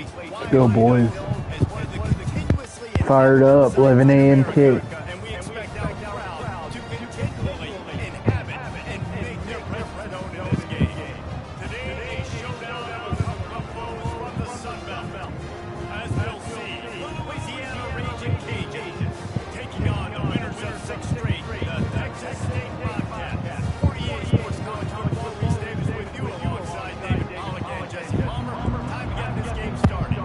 Let's go, boys. Fired up, 11 a.m. kick. And we expect our crowd to continually inhabit and make their presence known in this game. Today's showdown of foes from the Sun Belt. As we'll see, Louisiana Raging Cajuns taking on the winners of 6 straight, the Texas State Bobcats. 48 Sports College Football, Reese Davis with you alongside David Pollock and Jesse Palmer. Time to get this game started.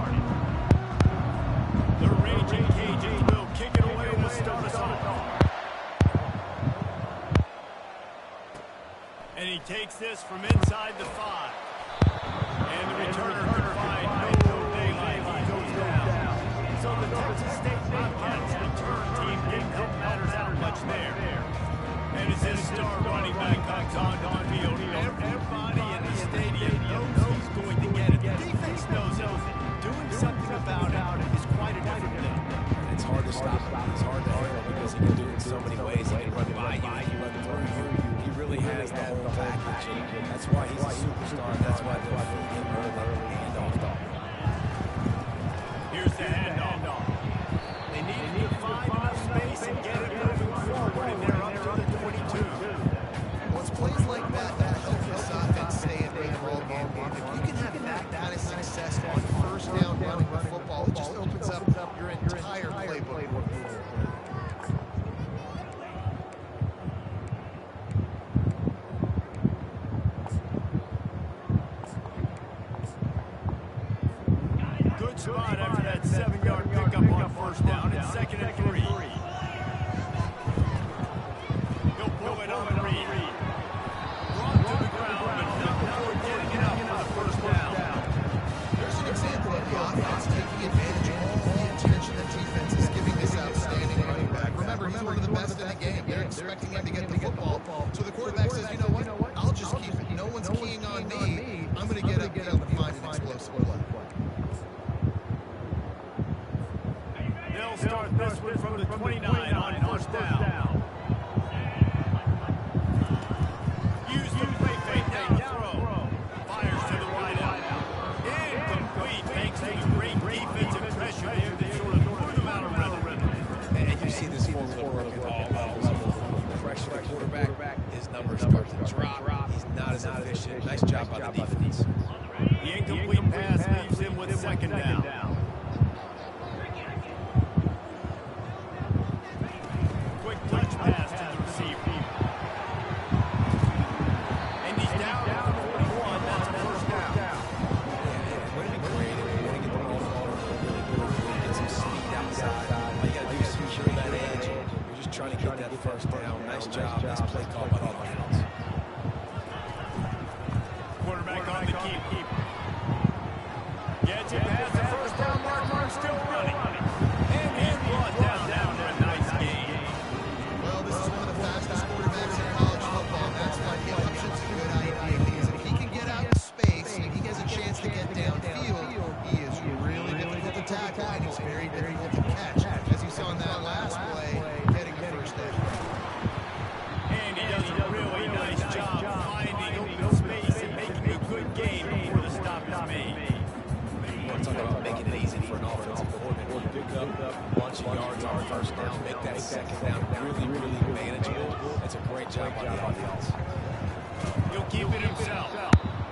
The Raging Cajuns will kick it away to start us off. And he takes this from inside the 5. And the returner could find no daylight. He goes down. So the Texas State Bobcats return team didn't help matters out much there. And as this star running back comes on the field, everybody in the stadium knows he's going to get it. The defense knows it. Doing something about it is quite a different thing. It's hard to stop him. It's hard to handle because he can do it in so many ways. He can run by you, he can run through you. He really has the whole package. That's why he's a superstar. That's why they're feeding him early handoff. Here's the handoff. They needed to find enough space and get it moving forward, and they're up to the 22. Well, it's plays like that that help this offense stay in the ball game. If you can have that kind of success on first down running the football, it just opens up your entire playbook. Good spot after that 7-yard pickup on first down. It's 2nd and 3. He'll pull it on the read. Brought to the ground, but not before getting it up for the first down. There's an example of the offense taking advantage of all the attention the defense is giving this outstanding running back. Remember, he's one of the best in the game. They're expecting him to get the football. So the quarterback says, you know what? I'll just keep it. No one's keying on me. I'm going to get up and find an explosive play. They'll start this one from the 29 on first down. Use the play fake down throw. Fires to the wide out. Incomplete thanks to the great defensive pressure there that sort of threw them out of rhythm. And you see this formula work at all levels. Pressure the quarterback, his numbers start to drop. He's not as efficient. Nice job by the defense. The incomplete pass leaves him with 2nd down. Quick touch pass to the receiver. And he's down to the 41. That's a first down. Way to be creative. Way to get the ball forward. Really good. Get some speed outside. All you got to do is secure that edge. You're just trying to get that first down. Nice job. Nice play call by the offense. Quarterback on the keep. Gets it past the first down marker. Still running. And he's brought down for a nice gain. Well, this is one of the fastest quarterbacks in college football, and that's why the option's a good idea. Because if he can get out in space and he has a chance to get downfield, he is really difficult to tackle and he's very difficult to catch. As you saw in that last play, getting the first down. And he does a really nice job finding open space and making a good game before the stop is made. We're talking about making it easy for an offensive coordinator to pick up a bunch of yards on first down, make that 2nd down really manageable. That's a great job by the offense. He'll keep it himself.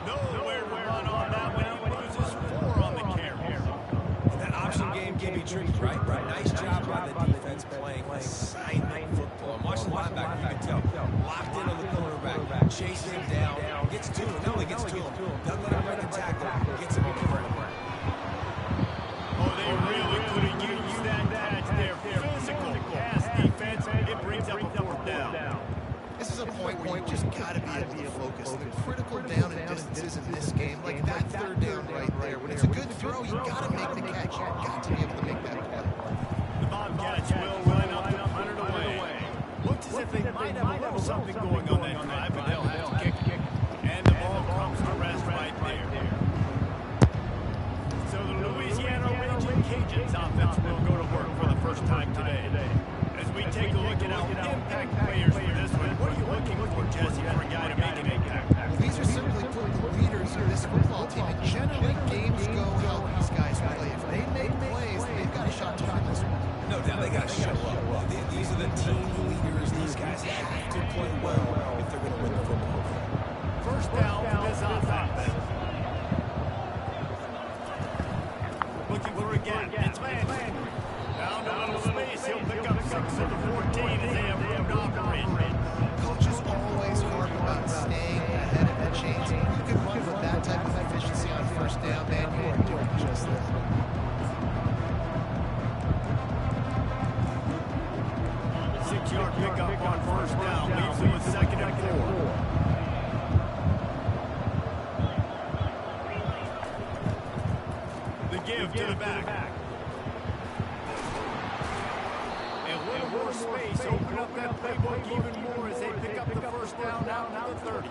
Nowhere to run on that one. He loses 4 on the carry. And that option game can be tricky, right? Nice job by the defense playing assignment football. And watch the linebacker, you can tell. Locked in on the cornerback, chasing him down, gets to him. Not only gets to him, doesn't let him break the tackle, gets him in the front. Oh, they really could have used that catch there. Physical pass defense. It brings up a 4th down. This is a point where you just got to be able to focus. The critical down and distances in this game, like that 3rd down right there. When it's a good throw, you got to make the catch. You got to be able to make that play. The Bobcats will line up to punt it away. Looks as if they might have a little something going on that drive, but they'll have to kick it. And the ball comes to rest right there. So the Louisiana Raging Cajuns offense will go to work for the first time today. As we take a look at our impact players for this one, what are you looking for, Jesse, for a guy to make an impact? Well, these are simply put the leaders of this football team. And generally, games go how these guys got to show up. These are the team leaders. These guys have to play well if they're going to win the football game. First down for this offense. Looking for a gap. It's man. Found a little space. He'll pick up 6 of the 14 as they have room to operate. Coaches always harp about staying ahead of the chains. You can run with that type of efficiency on first down, man. You are doing just that. 6-yard pickup on first down. Leaves him with 2nd and 4. The give to the back. A little more space. Open up that playbook even more as they pick up the first down now to the 30.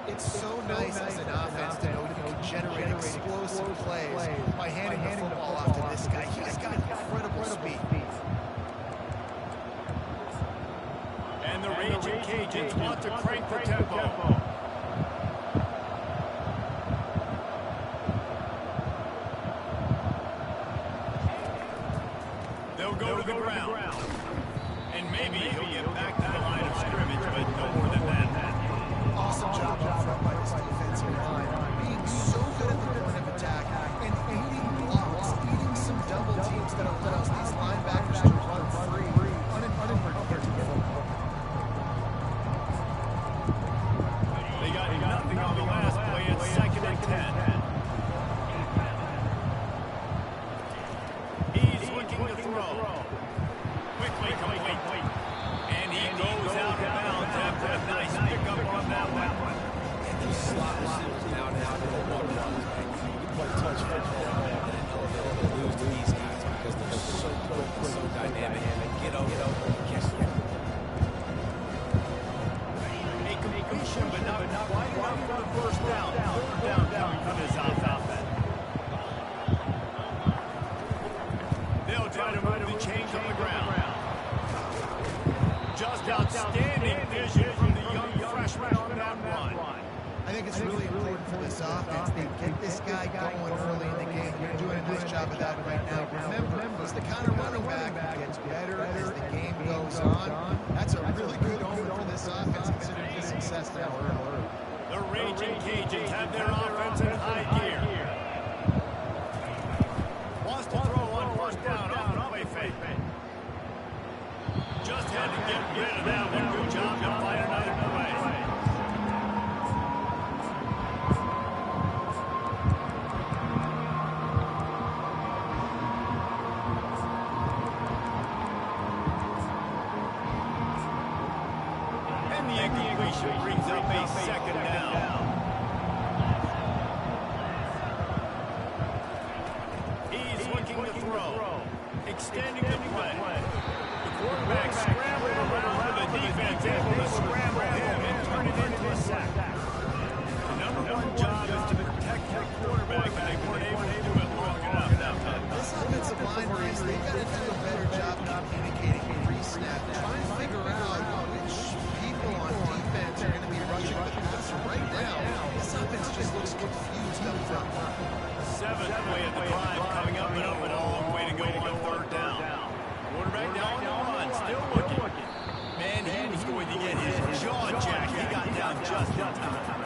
It's so nice as an offense to know you can generate explosive plays by handing the football off to this guy. He's got incredible speed. And the Raging Cajuns want to crank the tempo. They'll go to the ground. And maybe he'll get back to the line of scrimmage, but no more than that. Awesome job up front by this defensive line. Being so good at the point of attack and eating blocks, eating some double teams that allows these linebackers to run free, unencumbered here to get them. They got nothing on the last play. It's 2nd and 10. He's looking to throw. Quickly complete. And he goes out of bounds after a nice pickup on that one. And these slot receivers now to the water runs. You can play touch football and they'll lose to these guys because they're so quick and so dynamic. Get over and catch the ball. A completion, but not quite enough for the first down. 3rd down coming from his offense. They'll try to move the chains on the ground. Just outstanding vision from the young freshman on that one. I think it's really important for this offense. They get this guy going early in the game. You're doing a nice job of that right now. Remember, he's the kind of running back who gets better as the game goes on. That's a really good omen for this offense considering his success now early. The Raging Cajuns have their offense in high gear. Wants to throw on first down off the play fake. Just had to get rid of that one. Good job to find another play. And the incompletion brings up a 2nd down. He's looking to throw. Extending the play. The quarterback scrambled around with the defense, able to scramble him and turn it into a sack. The #1 job is to protect the quarterback, and they weren't able to do it long enough that time. This offensive line, Reese, they've got to do a better job communicating pre-snap. Try and figure out which people on defense are going to be rushing the passer. Right now, this offense just looks confused up front. 7th play of the drive coming up, and a long way to go on 3rd down. Quarterback down on the run, still looking. Man, he was going to get his jaw jacked. He got down just in time.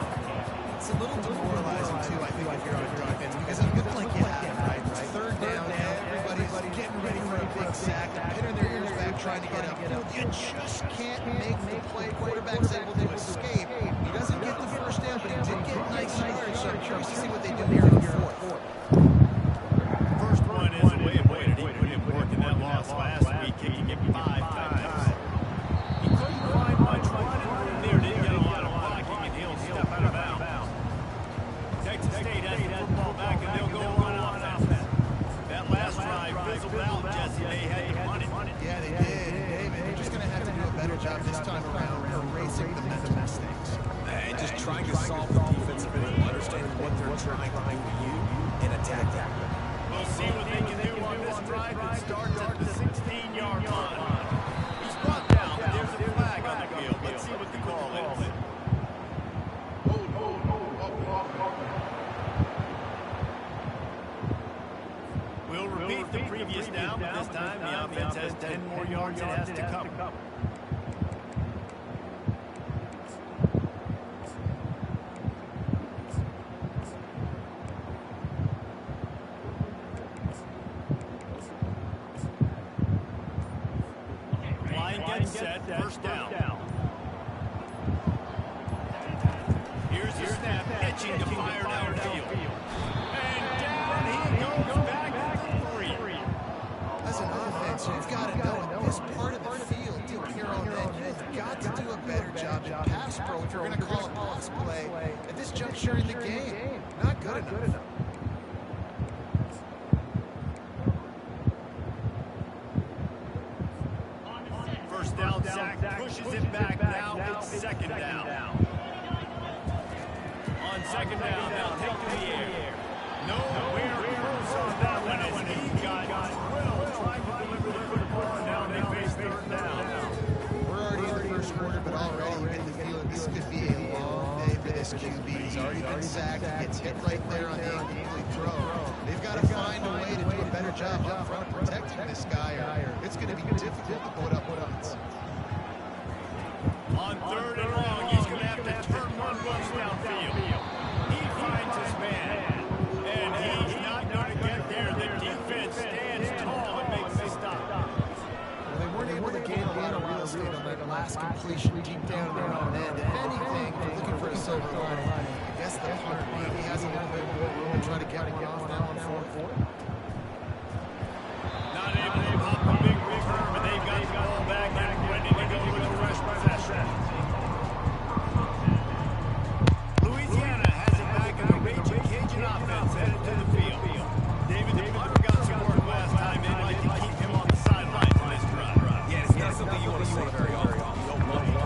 It's a little demoralizing, too, I think, if you're on defense, because it's good like you have, right? 3rd down, everybody's getting ready for a big sack. They're pinning their ears back, trying to get up. You just can't make the play. Quarterback's able to escape. He doesn't get the first down, but he did get nice yards, so I'm curious to see what they do here in the 4th. First one is a way of waiting. He put in work in that loss last week, kicking it 5 times. He couldn't find much running room there. Didn't get a lot of blocking, and he'll step out of bounds. Texas State has the football back, and they'll go run offense. That last drive fizzled out, Jesse. They had to run it. Yeah, they did. David, they're just going to have to do a better job this time around erasing the mental mistakes. And just trying to solve the defensive issue, understanding what they're trying to do to you, and attack that. We'll see what they can do on this drive. It starts at the 16-yard line. He's brought down, but there's a flag on the field. Let's see what the call is. We'll repeat the previous down, but this time the offense has 10 yards it has to cover. Line gets set, first down. Here's the snap, pitching to fire downfield. And down he goes back to 3. As an offense, you've got to know at this part of the field, deep in your own end, you've got to do a better job in pass pro if you're going to call a pass play at this juncture in the game. Not good enough. First down, Zach pushes it back. Now it's second down. On second down, they'll take to the air. Nowhere close on that one as he got Will trying to deliver the football. Now they face third down. We're already in the first quarter, but already you get the feeling this could be a long day for this QB. He's already been sacked. He gets hit right there on the incomplete throw. They've got to find a way to do a better job up front of protecting this guy, or it's going to be difficult to put up points. On third and long, he's going to have to turn one rush downfield. He finds his man, and he's not going to get there. The defense stands tall and makes the stop. Well, they weren't able to gain a lot of real estate on that last completion deep down their own end. If anything, they're looking for a silver lining. I guess the punter maybe has a little bit more room to try to get one off now on 4-4. Not able to pop a big return, but they've got the ball back and ready to go with the fresh possession. Louisiana has it back in the raging Cajun offense headed to the field. David, the punter got some work last time. They'd like to keep him on the sidelines in this drive. Yeah, it's not something you want to say very often. You don't want to.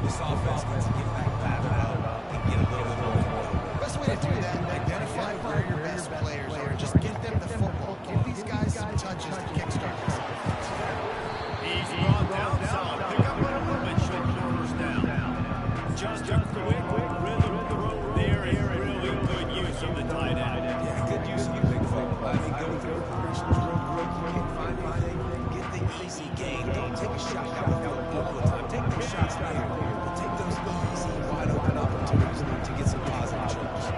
This offense needs to get back battered up and get a little bit more. Best way to do that, identify where your best players are. Just get them the football. Give these guys some touches to kickstart this offense. He's brought down solid. Pick up on a little bit short first down. Just a quick rhythm throw there is really good use of the tight end. Yeah, good use of the big football. I mean, go through the progressions real quick. You can't find anything. Get the easy game. Don't take a shot down the field all the time. Take those shots right here. But take those easy, wide open opportunities to get some positive jumps.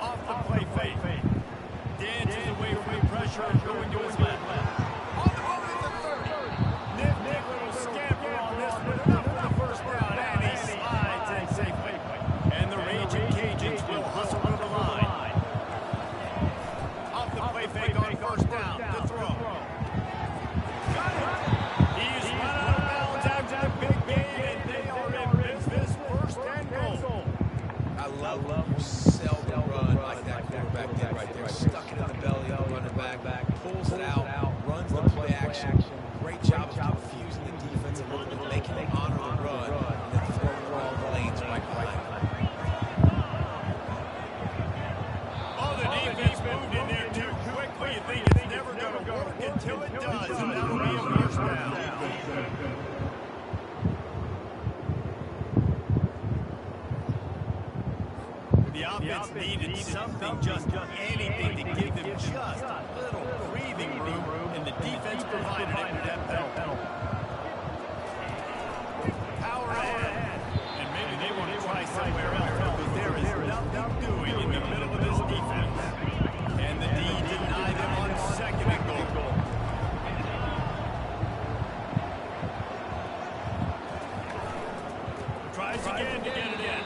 Off the play fake. Dances away from the pressure and going to his left. On the move at the 30. Nick, little scamper on this one. Enough for the first down. And he slides in safely. And the raging Cajuns will hustle to the line. Off the play fake on first down. To throw. Got it. He's run out of bounds after the big game, and they are in business. First and goal. I love you seldom run like that quarterback did right there. Stuck it in the belly of the running back, pulls it out, runs the play action. Great job of confusing the defense a little bit, making them honor the run, and then throwing all the lanes right behind them. Oh, the defense moved in there too quickly. You think it's never going to work until it does, and that'll be a first down. The offense needed something, just anything to give them just a little breathing room, and the defense provided it with that penalty. Power ahead. And maybe they want to try somewhere else, because there is nothing doing in the middle of this defense. And the D denied them on second and goal. Tries again to get it in.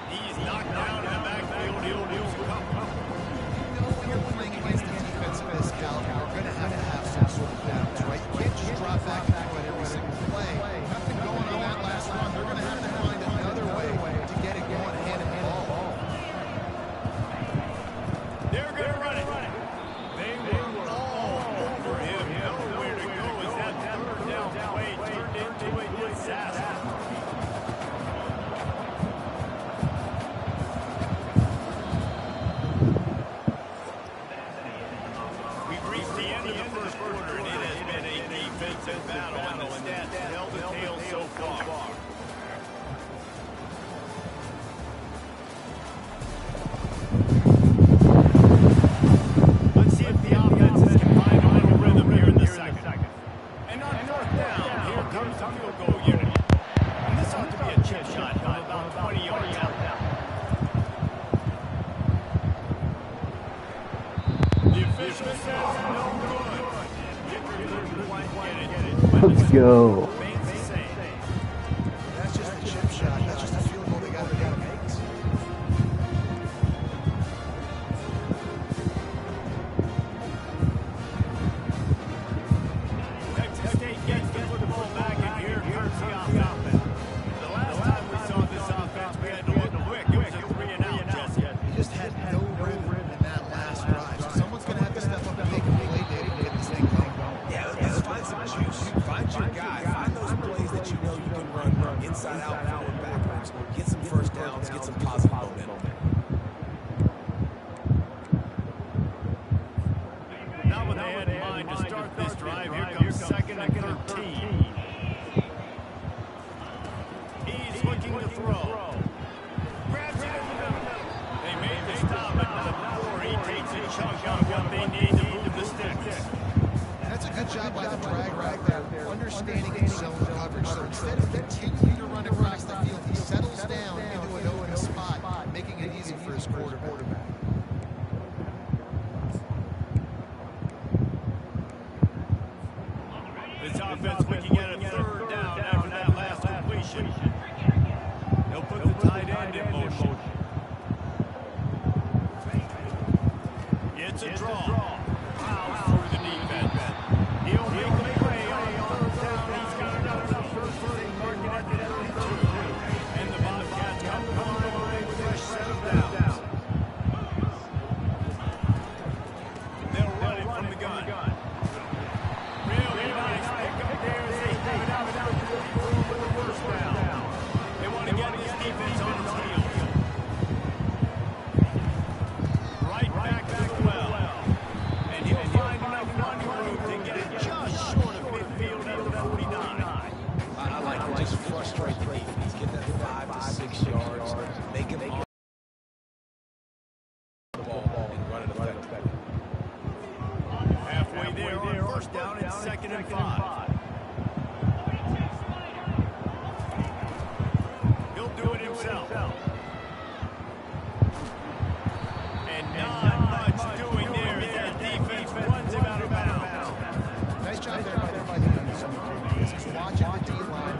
He's knocked down in the backfield. He'll lose a couple. You know, when you're playing against a defense of this caliber, you're going to have some sort of balance, right? You can't just drop back and throw it every single play. Nothing going on that last run. They're going to have to find another way to get it going hand in ball. They're going to run it. They were all over him. Nowhere to go as that third down play turned into a disaster. Let's go. That's just a chip shot. That's just a field goal they got to make. Texas State gets the football back, and here comes the offense. The last time we saw this offense, we had to look quick. It was a 3-and-out, Jesse. He just had no rhythm in that last drive. So someone's going to have to step up and make a play, Dave, and get this thing going. Yeah, let's find some juice. Find your guy. Find those plays that you know you can run inside out, forward, backwards. Get some first downs. Get some positive momentum. Now with they had in mind to start this drive, here comes 2nd and 13. He's looking to throw. Grabs it in the middle. They made the stop, but before he takes a chunk on what they need to move the sticks. That's a good job by the drag right there, understanding his zone coverage. So instead of continuing to run across the field, he settles down into an open spot, making it easy for his quarterback. This offense looking at a 3rd down after that last completion. They'll put the tight end in motion. It's a draw. Fouls through the defense. He'll make a play on 3rd down. He's got enough first thing marking at the 32. And the Bobcats come to the line with a fresh set of downs. They'll run it from the gun. Really nice pickup there as they have it out with the 1st down. They want to get this defense on its heels. Right back to the well. And he'll find enough running room to get it just short of midfield at the 49. I like to just frustrate the defense. Get that 5 to 6 yards. Make him on the ball and run it effectively. Halfway there on 1st down and 2nd and 5. He'll do it himself. And not much doing there as that defense runs him out of bounds. Nice job there by the defense. He's watching the D-line,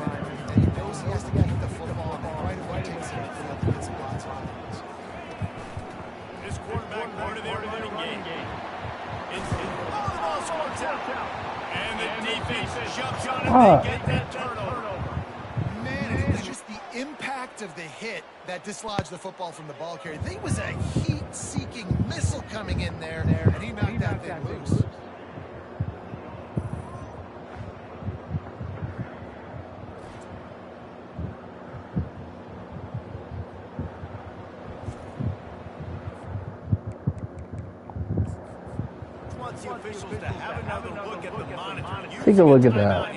and he knows he has to keep the football, and right away takes it up and gets some lots of offense. This quarterback part of their running game. The ball squirts out. And the defense jumps on him and get that turnover. Man, it was just the impact of the hit that dislodged the football from the ball carrier. There was a heat-seeking missile coming in there, and he knocked that thing loose. Wants the officials to have another look at the monitor. Take a look at that.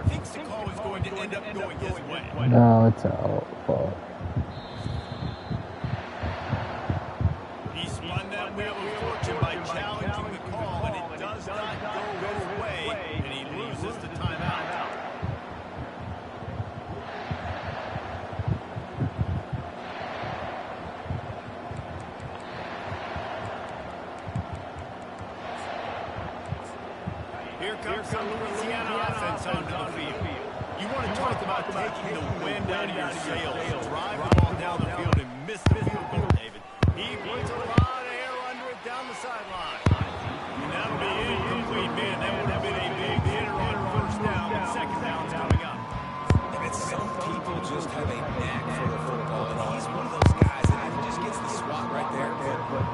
Thinks the call is going to end up going his way. No, it's out. Fuck. He spun that wheel of fortune by challenging the call, and it does not go his way, and he loses the timeout. Here comes the Louisiana offense onto the field. You want to talk about taking the wind out of your sails. Drive the ball down the field and miss the field goal, David. He puts a lot of air under it down the sideline. And that'll be incomplete, man. That would have been a big hitter on 1st down, and 2nd down's coming up. And some people just have a knack for the football, and he's one of those guys that just gets the swat right there.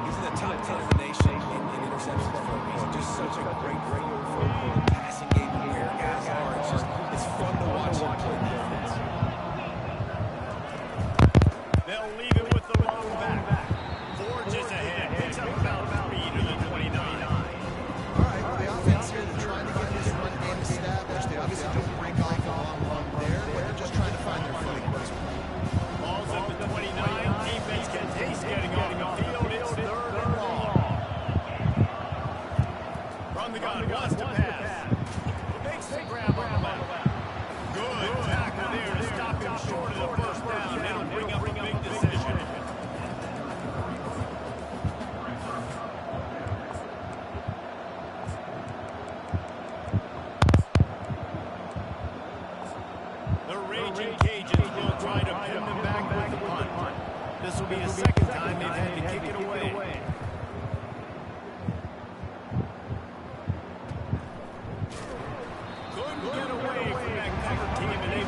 He's in the top 10 of the nation in interceptions for a reason. Just such a great passing game of where guys are. It's fun to watch him play defense. They'll leave it with the long back. Forges ahead. Picks up about 3 to the 29. All right, well, the offense here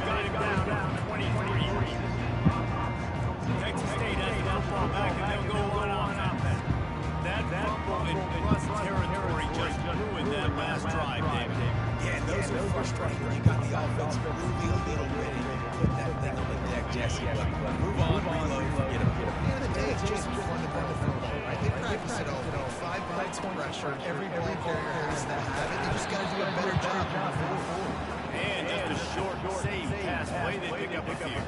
they've got him down to 23. Texas State has the football back, and they'll go on offense. That fumble in plus territory just ruined that last drive, David. Yeah, and those are frustrating when you got the offense moving a little bit and put that thing on the deck, Jesse. But move on, reload, forget about it. At the end of the day, it's just fundamental football, right? They practice it all week. 5 points of pressure. Every ball carrier has to have it. They just got to do a better job moving forward. And just a short, safe pass play, they pick up a few.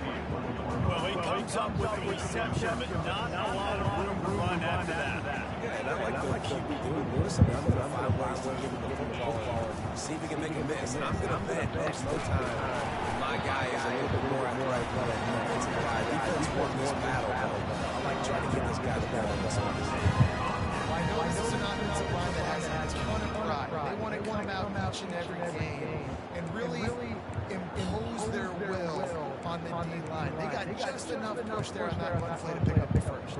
Well, he comes up with the reception, but not a lot of room to run after that. Yeah, and I like the QB doing this. I mean, I'm going to find ways to give him the football, see if he can make a miss. And I'm going to bet most of the time my guy is a little bit more athletic than the defensive guy. Defense won this battle. I like trying to get this guy the ball on this one. I know this is an offensive line that has a ton of pride. They want to come out each and every game and really impose their will on the D-line. They got just enough push there on that run play to pick up the first.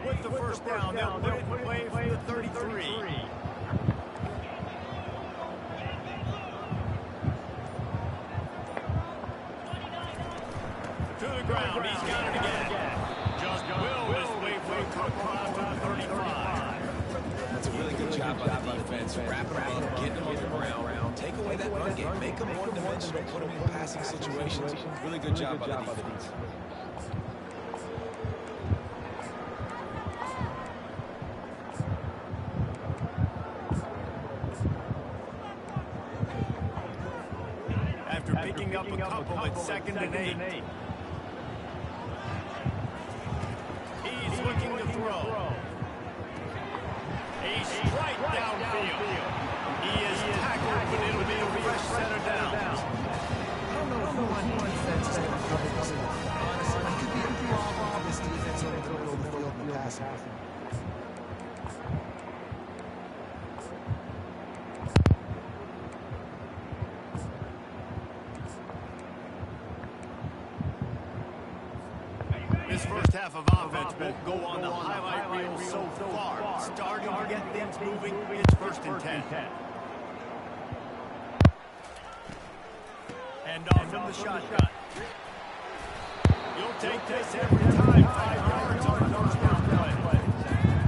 With the first down, they'll play for the 33. To the ground, he's got it again. Just will this way for a cut across to the 35. That's a really good job by the defense. Wrapping them up, getting them on the ground, take away that run game, make them one-dimensional, put them in passing situations. Really good job by the defense. After picking up a couple at 2nd and 8. He's looking to throw. A strike downfield. He is tackled, but it'll be a fresh set of downs. I don't know who on defense is going to cover this one. Honestly, it could be a problem for this defense over the middle of the field in the passing. This first half of offense won't go on the highlight reel so far. Starting to get things moving, it's 1st and 10. And off from the shotgun. You'll take this every time. 5 yards on the first down play.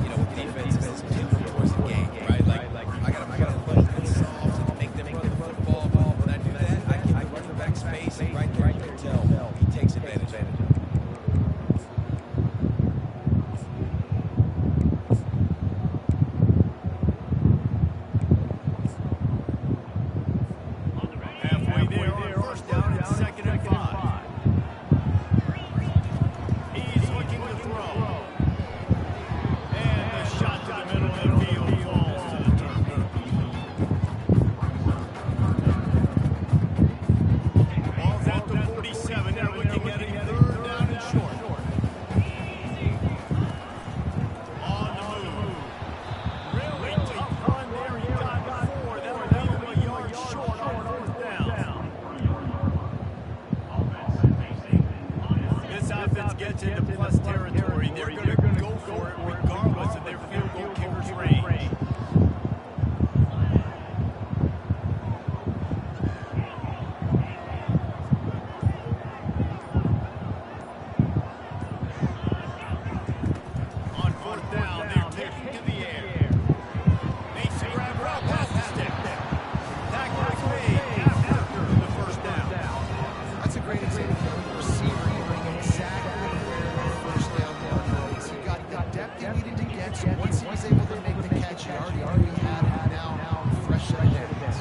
You know, with defense, it's different towards the game, right? Like I gotta let them solve and make them run the football. When I do that, I give the running back space, and right there you can tell he takes advantage of it. Halfway there on first down, it's 2nd and 5. He's looking to throw. And the shot to the middle of the field falls to the turf. Ball's at the 47. They're looking at a 3rd down and short. On the move. Really tough run there. He got 4. That'll leave him a yard short on 4th down. This offense gets into plus territory. They're going to go for it regardless of their field goal kicker's range. On 4th down, they're taking to the air. Makes a grab route past the stick. Tackle is made after the first down. That's a great example of the receiver knowing exactly where the first down marker is. He got the depth he needed to get, so once he was able to make the catch, he already had it now fresh set of hands.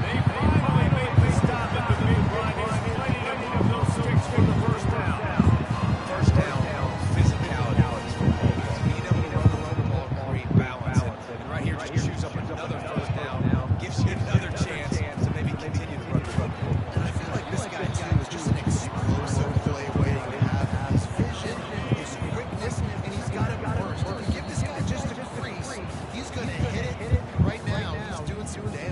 They finally made the stop at the big line. He's plenty to move those sticks for the first down. First down, physicality on this football. Being able to run the football, create balance. And right here just chews up another first down, gives you another chance to maybe continue to run the football. And I feel like this guy, too, is just an explosive play waiting to happen. His vision, his quickness, and he's got it first. If you give this guy just a crease, he's going to hit it right now. He's doing some damage.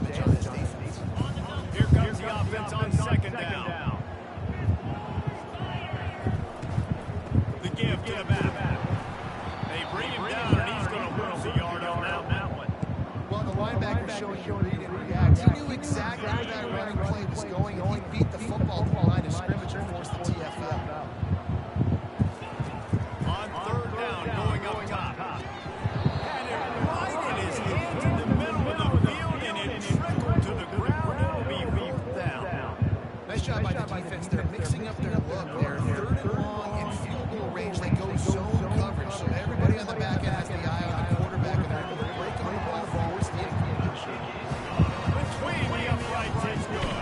showing he didn't react. He knew exactly where that running play was going, and he beat the football to the line of scrimmage and forced the TFL. On third down, going up top. Had it right in his hands in the middle of the field, and it trickled to the ground. It'll be fourth down. Nice job by the defense. They're mixing up their look. They're third and long in field goal range. They go zone coverage, so everybody on the back end has the eye on the quarterback, and they're able to break him on the ball forward, the incompletion. Between the uprights is good.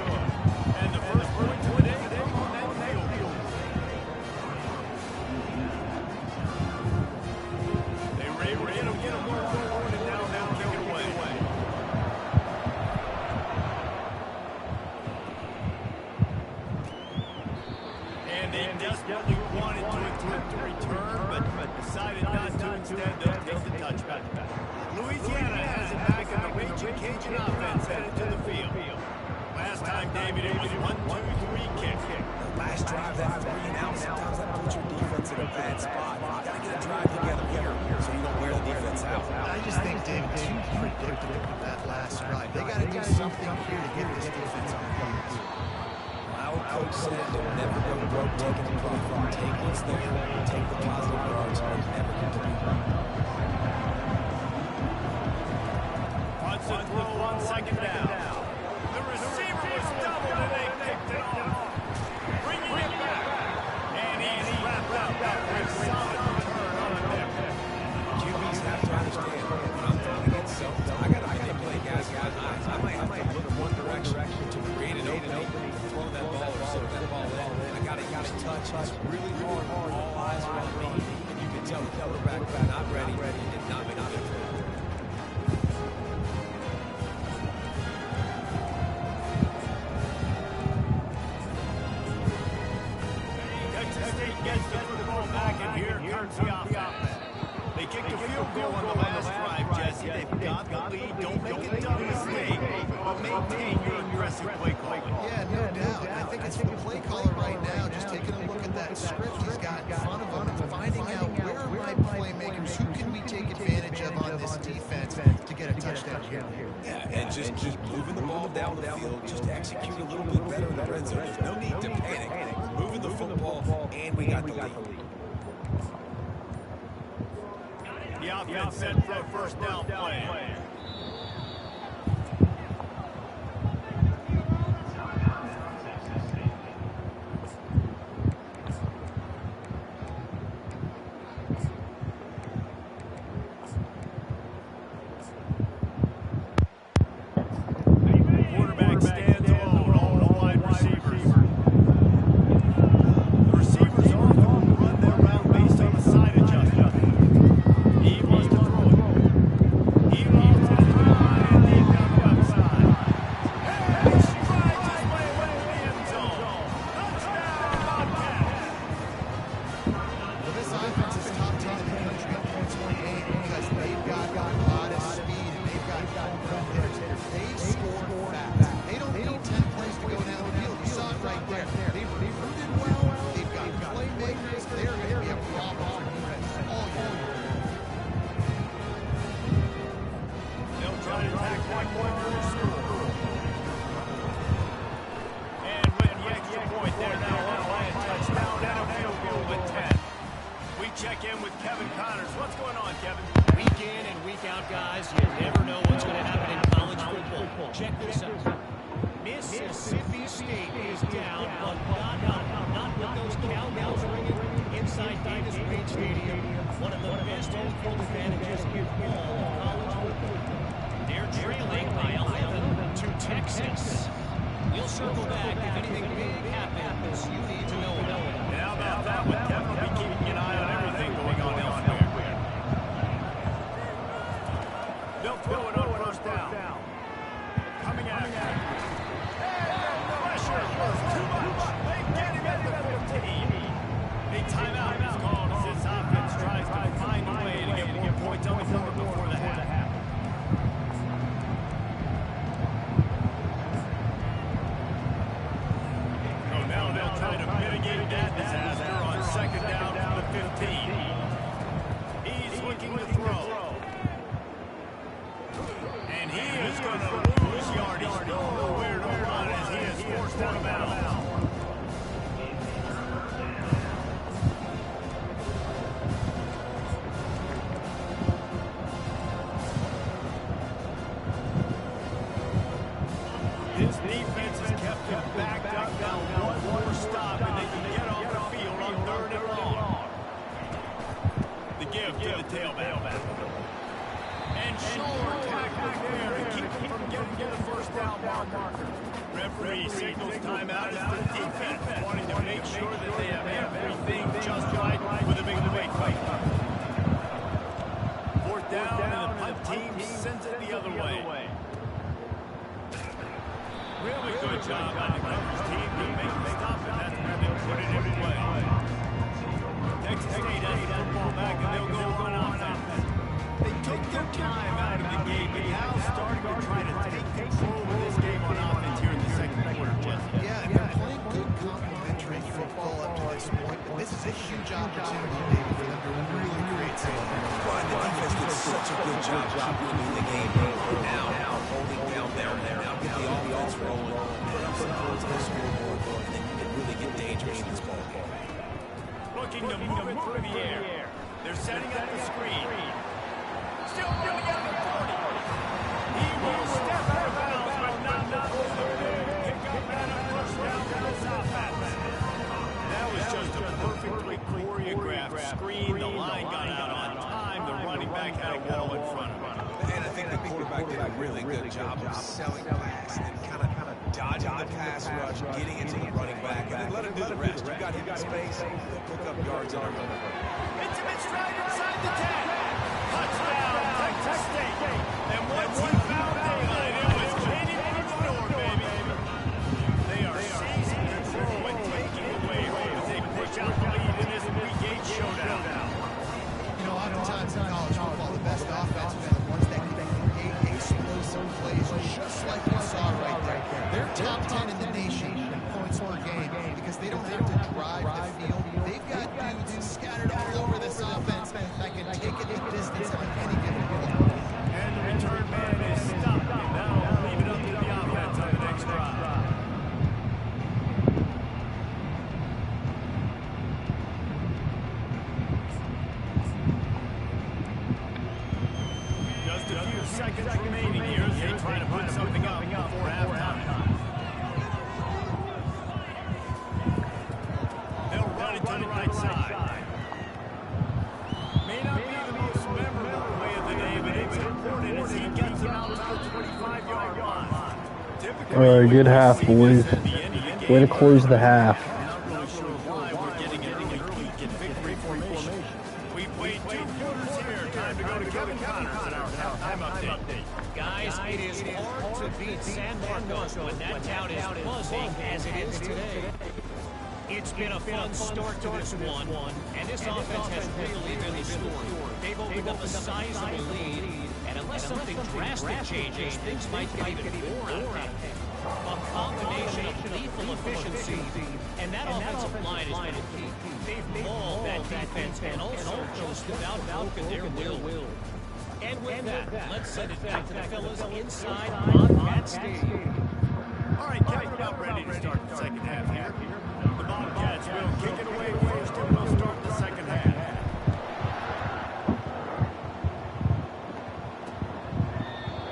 And the first point today come on that field goal. They were able to get a more forward and now kick it away. And they desperately wanted to attempt to return, but decided not to. Instead, they'll take the touchback. Louisiana has it back in the raging Cajun offense headed to the field. Last time, David, it was 1-2-3 kick. Last drive, that 3 and out, sometimes that puts your defense in a bad spot. You got to get a drive together here so you don't wear the defense out. I just think, David, too predictable with that last drive. They got to do something here to get this defense on the field. Our coach said they'll never go broke taking a profit. Take what's there, take the positive yards, and never get to be wrong. Wants to throw on second down. The receiver was doubled and they picked it off. Bringing it back. And he's wrapped up with a solid return on the deck. QBs have to understand, when I'm throwing against zone, I got to play guys with eyes. I might have to look one direction to create an opening, throw that ball or soak that ball in. I got to use touch. It's really hard. All eyes are on me. And you can tell the quarterback not ready and not making a throw. Gets the football back, and here comes the offense. They kicked a field goal on the last drive, Jesse. They've got the lead. Don't make a dumb mistake, but maintain your aggressive play calling. Yeah, no doubt. I think it's the play caller right now, just taking a look at that script he's got in front of him and finding out where are my playmakers, who can we take advantage of on this defense to get a touchdown here. Yeah, and just keep moving the ball down the field. Just execute a little bit better in the red zone. There's no need to panic. We're moving the football, and we got the lead. The offense set for a first down play. Quarterback stands alone, all the wide receivers. The receivers often run their route based on the side adjustment. He wants to throw it. He wants to throw it deep down the left side. And he strides his way away to the end zone. Touchdown, Bobcats! Well, this offense is top 10 in the country at points 28 because they've got a lot of speed and they've got home run hitters. They score fast. They don't need 10 plays to go down the field. You saw it right there. They've recruited well. They've got playmakers. They're going to be a problem for defense all year. They'll try to attack one more score. And with the extra point, they're now on a touchdown and a field goal with 10. We check in with Kevin Connors. What's going on, Kevin? Week in and week out, guys, you never know what's going to happen in college football. Check this out. Mississippi State is down, but not with those cowbells ringing inside Davis Wade Stadium. One of the best home field advantages in all of college football. They're trailing by 11 to Texas. We'll circle back if anything big happens. You need to know about it. And how about that one? Kevin will be keeping an eye on everything going on elsewhere. They'll throw it on first down. Coming at him. And the pressure was too much. They get him at the 15. A timeout is called as this offense tries to find a way to get more points on the board before the half. Oh, now they'll try to mitigate that disaster on second down from the 15. He's looking to throw. And he is going to Short tackle there to keep him from getting the first down marker. Referee signals timeout as the defense wanting to make sure that they have everything just right with a big debate fight. Fourth down, and the punt team sends it the other way. Really good job by the coverage team to make the stop, and that's where they put it in play. Texas State has the football back, and they'll go on offense. They took their time out of the game, but now starting to try to take control of this game on offense here in the second quarter, Jesse. Yeah, they're playing good complementary football up to this point, but this is a huge opportunity maybe for them to really create something. The defense did such a good job keeping the game. Now holding down there. Now get the offense rolling. Put up some points on the scoreboard, and then you can really get dangerous in this ball game. Looking to move it through the air. They're setting up the screen. Still running out the 40. He will step out of bounds, but not before the pick up and a first down for this offense. That was just a perfectly choreographed screen. The line got out on time. The running back had a wall in front of him. And I think the quarterback did a really good job of selling pass and kind of dodging the pass rush, getting into the running back, and then let him do the rest. You got him in space, he'll pick up yards on our running back. Intimate stride inside the 10. Touchdown, Texas State. And once he found daylight, it was waiting for the door, baby. They are seizing control and taking away as they push out the lead in this Week 8 showdown. You know, oftentimes in college football, the best offenses are the ones that can create explosive plays, just like you saw right there. They're top 10 in the nation in points per game because they don't have to drive the field. They've got dudes scattered all over this offense that can take it the distance on any given play. And the return man is stopped. Now leave it up to the offense on the next drive. Just a few seconds remaining here as they try to put something up before halftime. They'll run it to the right side. May not be the most memorable play of the day, but it's important as he gets them out to the 25-yard line. All right, good half, boys. Way to close the half. Not really sure why we're getting an early get victory formation. We played 2 quarters here. Time to go to Kevin Connors in our halftime update. Guys, it is hard to beat San Marcos when that town is buzzing as it is today. It's been a fun start to this one, and this offense has really been the story. They've opened up a sizable lead, and unless something drastic changes, things might get even more out of it. A combination of lethal efficiency, and that offensive line has been a key. They've mauled that defense and also just about broken their will. And with that, let's send it back to the fellas inside on Matt Stadium. All right, Kevin, about ready to start the second half here. The Bobcats will kick it away first and we'll start the second half.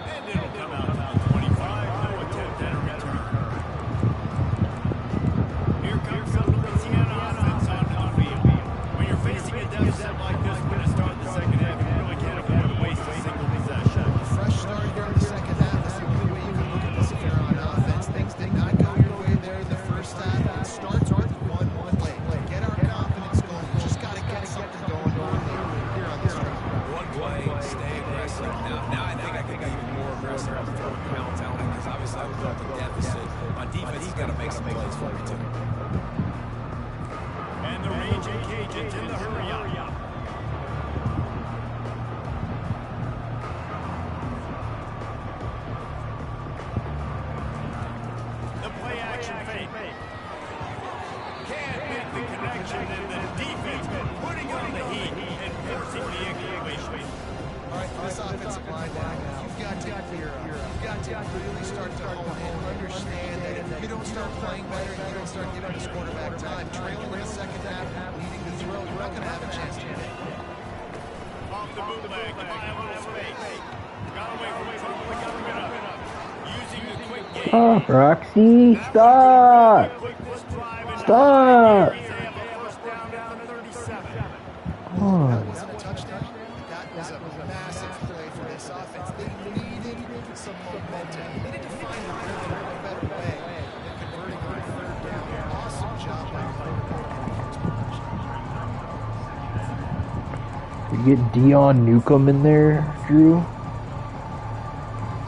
And it'll come out to 25, no attempt at a return. Here comes the Louisiana offense onto the field. When you're facing a deficit like this when you start the second half, you really can't afford to waste a single possession. Fresh start here in the second half. That's the only way you can look at this affair on offense. Things did not go your way there in the first half. It starts with one play. Get our confidence going. We just got to get something going here on this drive. One play, stay aggressive. Now I think I can be even more aggressive on the third pounds out because obviously I've built a deficit. On defense, he's got to make some plays for me too. And the Raging Cajuns in the hurry up. The play action fake. Can't make the connection, and the defense putting on the heat and forcing the incompletion. All right, this offensive line now, you've got to really start to hone in, understand that if you don't start playing better, you don't start giving this quarterback time, trailing in the second half, needing to throw, you're not going to have a chance to win. Off the bootleg, to buy a little space. Got away from trouble and got rid of it. Using the quick game. Stop, Roxy. Stop. Stop. They have a first down 37. Come on. That wasn't a touchdown. That was a massive play for this offense. They needed some momentum. They needed to find a rhythm in a better way than converting on third down. Awesome job by the quarterback getting You get Dion Newcomb in there, Drew.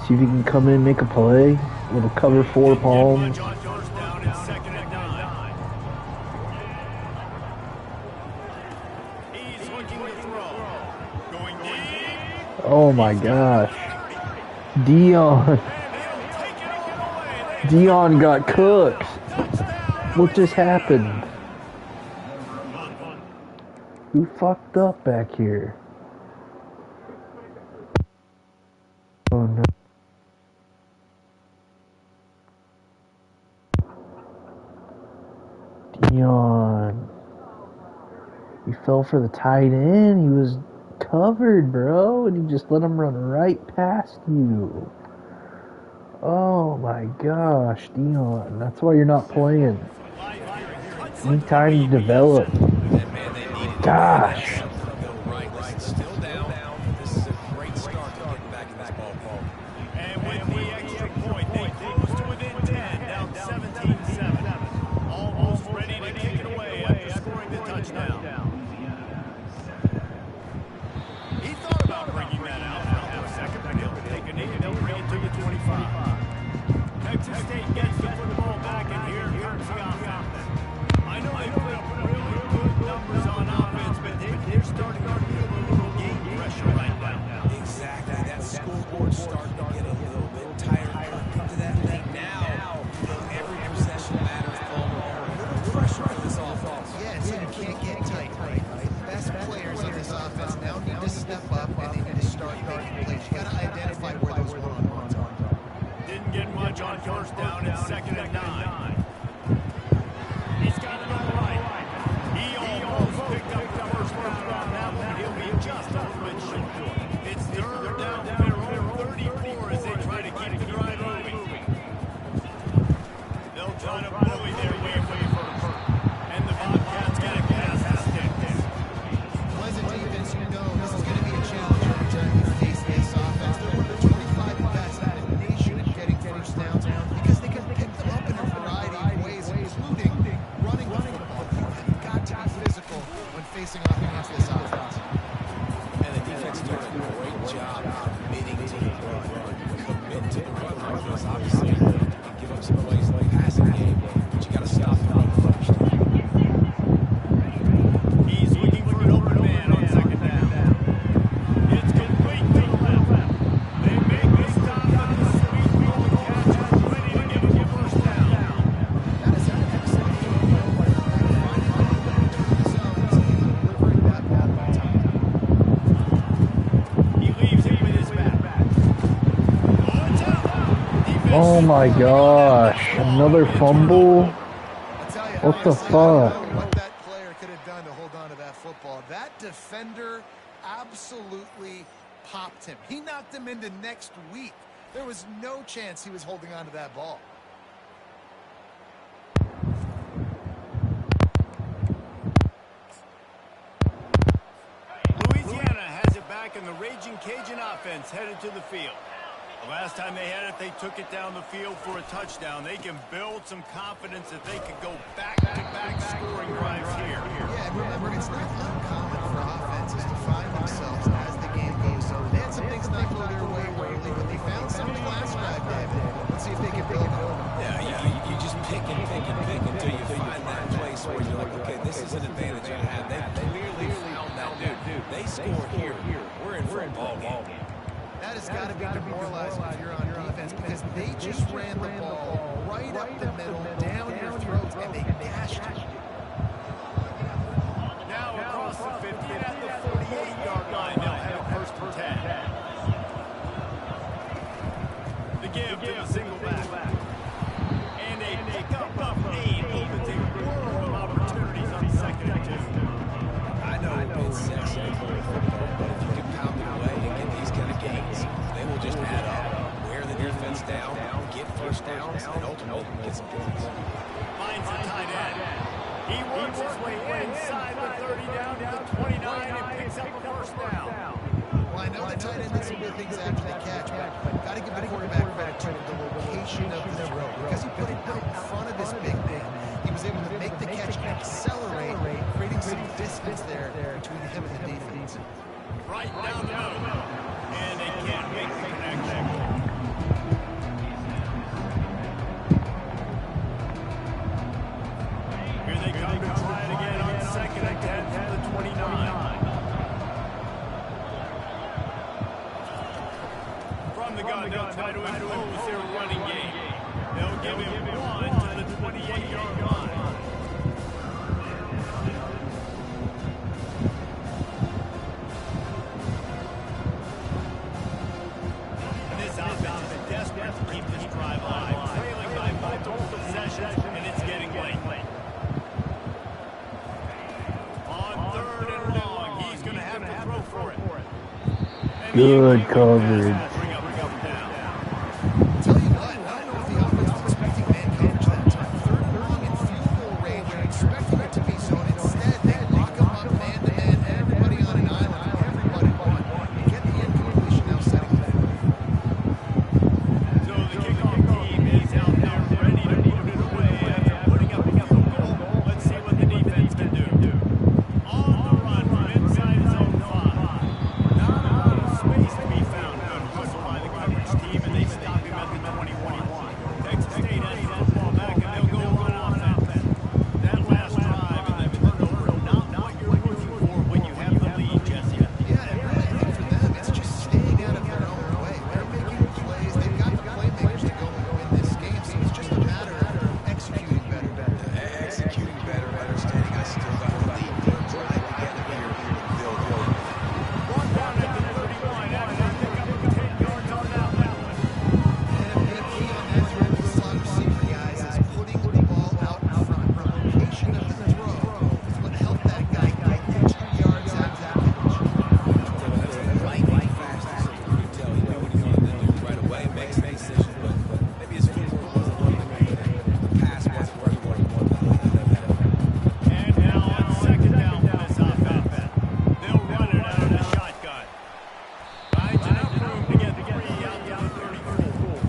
See if he can come in and make a play. Little cover 4 palms. On first down and 2nd and 9. He's looking to throw. Going deep. Oh my gosh. Dion. And he'll take it all the way. Dion got cooked. Touchdown. What just happened? Who fucked up back here? Oh no. Dion. He fell for the tight end. He was covered, bro, and he just let him run right past you. Oh my gosh, Dion. That's why you're not playing. Need time to develop. Gosh. Still down. This is a great start to getting back in this ball game. And with the extra point, they close to within 10, down 17-7. Almost ready to kick it away after scoring the touchdown. He thought about bringing that out for a second, but he'll take a knee and he'll bring it to the 25. Texas State gets the football back, and here comes the offense. I know they put up really good numbers on offense, but they're starting to feel a little game pressure right now. Exactly. That scoreboard's starting to get a little bit tired. Come to that late now. Every possession matters. A little pressure on this offense. Yeah, so you can't get tight, right? The best players on this offense now need to step up and they need to start making plays. You got to identify where those one-on-ones are. Didn't get much on first down and 2nd and 9. He's got it on the right. He almost picked up the first round on that one. He'll be just a little bit short. It's 3rd down from their own 34 as they try to keep the drive moving. They'll try to bully their way first. And the Bobcats get a pass to sticks. Pleasant defense, you know, this is going to be a challenge every time you face this offense. They're one of the 25 best in the nation at getting first downs because they can pick them up in a variety of ways, including running the football. You've got to be physical when facing off against this offense. And the defense doing a great job committing to the run. Commit to the run like this. Obviously, you can give up some plays like passing game, but you got to stop the run first. He's looking for an open man on 2nd down. It's complete to the left. They make the stop on the sweep. The catch is ready to give him a first down. That is an excellent field goal by the finding the between the zones and delivering that ball on time. He leaves it with his back. Oh my gosh. Another fumble. I'll tell you, What the honestly, I don't fuck? know what that player could have done to hold on to that football. That defender absolutely popped him. He knocked him into next week. There was no chance he was holding on to that ball. Louisiana has it back, and the Raging Cajun offense headed to the field. The last time they had it, they took it down the field for a touchdown. They can build some confidence that they could go back-to-back scoring drives here. Yeah, and remember, it's not uncommon for offenses to find themselves as the game goes on. They had some things not go their way early, but they found something last drive, David. Let's see if they can build on it. Yeah, you just pick until you find that place where you're like, okay, this is an advantage I have. They clearly found that dude. They score here. We're in for a ball game. That has got to be demoralizing if you're on defense because they just ran the ball right up the middle, down your throats, and they gashed you. Now across the 50 and at the 48-yard line, they'll have it 1st and 10. The give to the single back. And a pickup of 8 opens a world of opportunities on 2nd and 2. I know it's sexy to play football, but if you can pound it away and get these kind of gains, they will just add up, wear the defense down, get first downs, and ultimately get some points. Finds the tight end. He works his way inside the 30 down to the 29 and picks up a first down. Well, I know the tight end does some good things after the catch, but got to give the quarterback credit to the location of the throw. Because he put it out in front of this big man, he was able to make the catch accelerate, creating some distance there between him and the defense. Right down the middle. And they can't make the connection. Here they come to try it again on 2nd and 10 from the 29. From the gun, they'll try to impose their running game. They'll give him one to the 28-yard line. This offense is desperate to keep this drive alive, trailing by multiple possessions, and it's getting late. On 3rd and long, he's going to have to throw for it. And Good coverage. Tell you what, I don't know if the offense was expecting man coverage that time. 3rd and long in field goal range, they're expecting it to be zone. Instead, they lock them up man-to-man, everybody on an island, everybody one. Get the incompletion now setting them. So the kickoff team is out there ready to put it away after putting up a field goal. Let's see what the defense can do. On the run from inside zone 5. Not a lot of space to be found. Good hustle by the coverage team, and they stop him at the 21. Texas State has the football back, and they'll go on offense. That last drive and the turnover, not what you're looking for when you have the lead, Jesse. Yeah, and really, I think for them, it's just staying out of their own way. They're making plays. They've got the playmakers to go and win this game, so it's just a matter of executing better. Executing better, understanding I still got the lead. They're trying to get here to build on. One down at the 31 after they pick up 10 yards on that one. And a big key on that throw to the slot receiver, guys, is putting the ball out in front. The location of the throw is what helped that guy get extra yards after that catch. Lightning fast. You can tell he knew what he wanted to do right away. Makes a decision, but maybe his footwork wasn't what he wanted. The pass wasn't where he wanted to And now on 2nd down for this offense. They'll run it out of the shotgun. Finds enough room to get 3 out to the 34.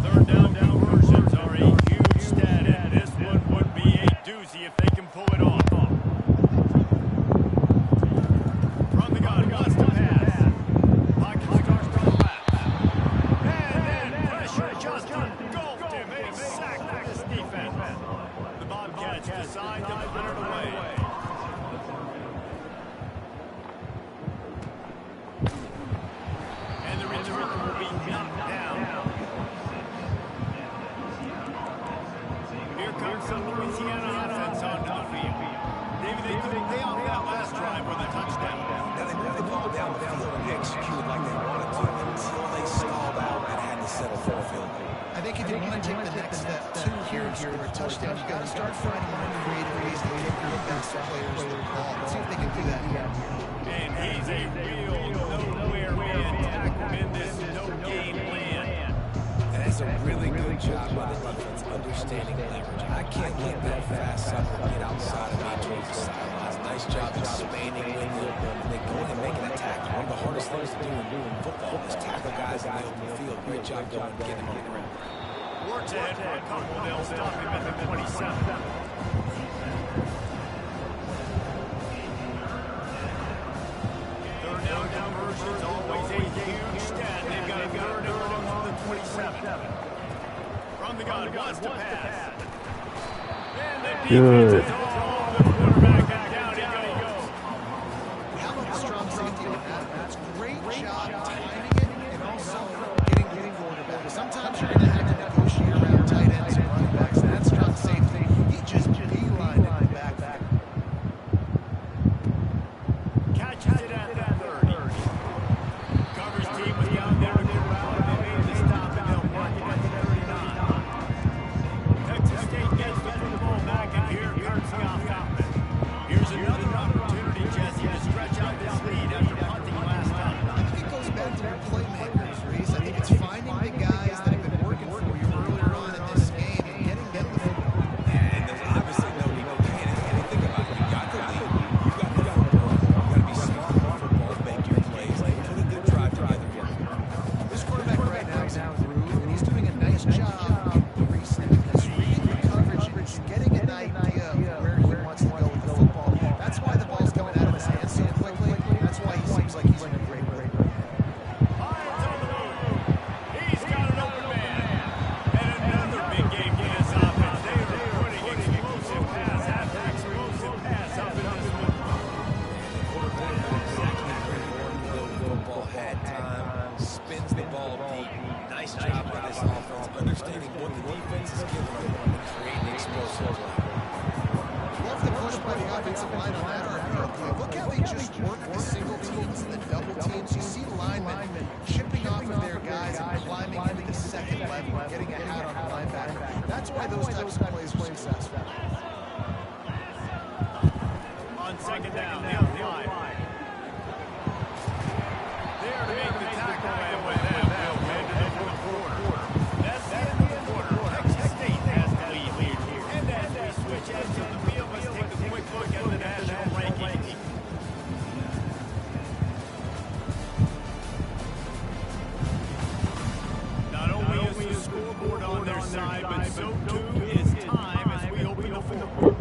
Third down conversions are a huge stat, and this one would be a doozy if they can pull it off. From the gun, wants to pass. Pocket starts to the left. And then pressure just engulfed him. A sack for this defense. The Bobcats decide to put it away. And the returner will be knocked down. Here comes the Louisiana offense onto the field. David, they couldn't pay off that last drive with a touchdown. Now they moved the ball down the field and they executed like they wanted to until they stalled out and had to settle for a field goal. I think if you want to take the next step too here and score a touchdown, you got to start finding more creative ways to get your best players the ball. Let's see if they can do that. And he's a real nowhere man. Tackle in this no-game land. And that's a really good job by the defense understanding leverage. I can't let that fast sucker get outside of me towards the sidelines. Nice job expanding with him and then going and making a tackle. One of the hardest things to do in football is tackle guys in the open field. Great job going and getting them on the ground. Works ahead for a couple. They'll stop him at the 27. Third down conversions, always a huge stat. They've got a 3rd and long on the 27. From the gun, wants to pass. And the defense is all over the quarterback, and down he goes. How about the strong safety with that? That's a great job timing it and also getting to the quarterback. Sometimes you're going to have to negotiate around tight ends and running backs. And that strong safety, he just beelined it back. Catches it at the 30. Covers team was down there in the round. They made the stop, and they'll mark it at the 39. Texas State gets the football back, and here comes the offense. Here's another opportunity, Jesse, to stretch out this lead after punting last time. I think it goes back to their playmakers, Reese. I think it's finding big job in the recent is reading the coverage and just getting an idea of where he wants to go with the football. That's why the ball's coming out of his hands so quickly. That's why he seems like he's in a great rhythm. Hines on the move. He's got an open man. And another big game for this offense. They are putting explosive pass after explosive pass up in this one. Football had time, spins the ball deep. Nice job by this offense, understanding what the defense is giving them and creating explosive play. Love the push by the offensive line on that RPO play. Look how they just work the single teams and the double teams. You see linemen chipping off of their guys and climbing into the second level and getting a hat on the linebacker. That's why those types of plays are successful. On second down, the outside. There to make the tackle, and with that, we'll head to the fourth quarter. That's the end of the quarter. Texas State has the lead here. And as we switch ends of the field, let's take a quick look at the national rankings. Not only is the scoreboard on their side, but so too is time as we open the fourth.